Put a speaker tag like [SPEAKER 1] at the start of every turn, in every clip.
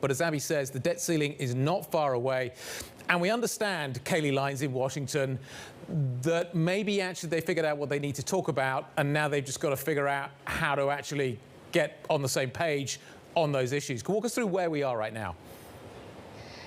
[SPEAKER 1] But as Abby says, the debt ceiling is not far away. And we understand, Kailey Leinz in Washington, that maybe actually they figured out what they need to talk about, and now they've just got to figure out how to actually get on the same page on those issues. Walk us through where we are right now.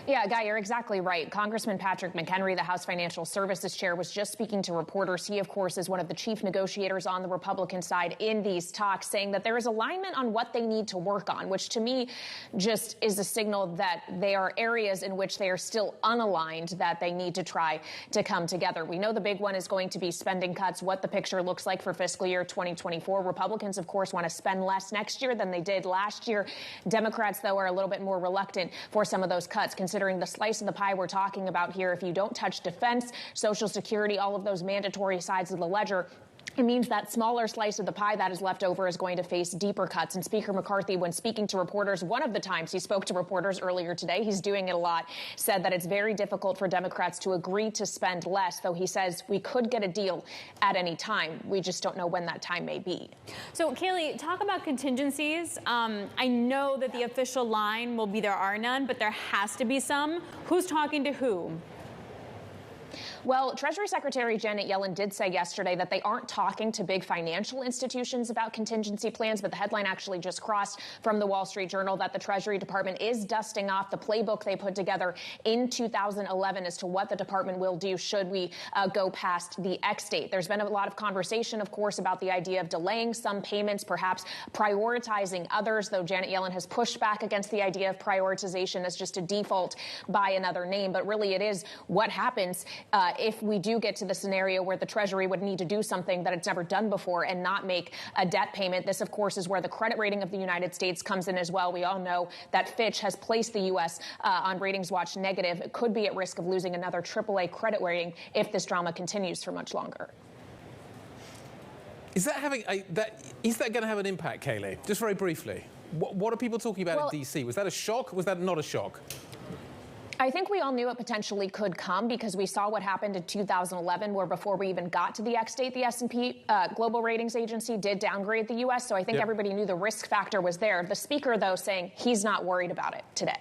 [SPEAKER 2] Yeah, Guy, you're exactly right. Congressman Patrick McHenry, the House Financial Services Chair, was just speaking to reporters. He, of course, is one of the chief negotiators on the Republican side in these talks, saying that there is alignment on what they need to work on, which to me just is a signal that there are areas in which they are still unaligned that they need to try to come together. We know the big one is going to be spending cuts, what the picture looks like for fiscal year 2024. Republicans, of course, want to spend less next year than they did last year. Democrats, though, are a little bit more reluctant for some of those cuts, considering the slice of the pie we're talking about here. If you don't touch defense, Social Security, all of those mandatory sides of the ledger, it means that smaller slice of the pie that is left over is going to face deeper cuts. And Speaker McCarthy, when speaking to reporters, one of the times he spoke to reporters earlier today, he's doing it a lot, said that it's very difficult for Democrats to agree to spend less, though he says we could get a deal at any time. We just don't know when that time may be.
[SPEAKER 3] So, Kailey, talk about contingencies. I know that the official line will be there are none, but there has to be some. Who's talking to who?
[SPEAKER 2] Well, Treasury Secretary Janet Yellen did say yesterday that they aren't talking to big financial institutions about contingency plans, but the headline actually just crossed from the Wall Street Journal that the Treasury Department is dusting off the playbook they put together in 2011 as to what the department will do should we go past the X date. There's been a lot of conversation, of course, about the idea of delaying some payments, perhaps prioritizing others, though Janet Yellen has pushed back against the idea of prioritization as just a default by another name. But really, it is what happens if we do get to the scenario where the Treasury would need to do something that it's never done before and not make a debt payment. This, of course, is where the credit rating of the United States comes in as well. We all know that Fitch has placed the U.S. On Ratings Watch negative. It could be at risk of losing another AAA credit rating if this drama continues for much longer.
[SPEAKER 1] Is that going to have an impact, Kailey? Just very briefly. What are people talking about in D.C.? Was that a shock? Was that not a shock?
[SPEAKER 2] I think we all knew it potentially could come because we saw what happened in 2011, where before we even got to the X date, the S&P Global Ratings Agency did downgrade the U.S. So I think everybody knew the risk factor was there. The speaker, though, saying he's not worried about it today.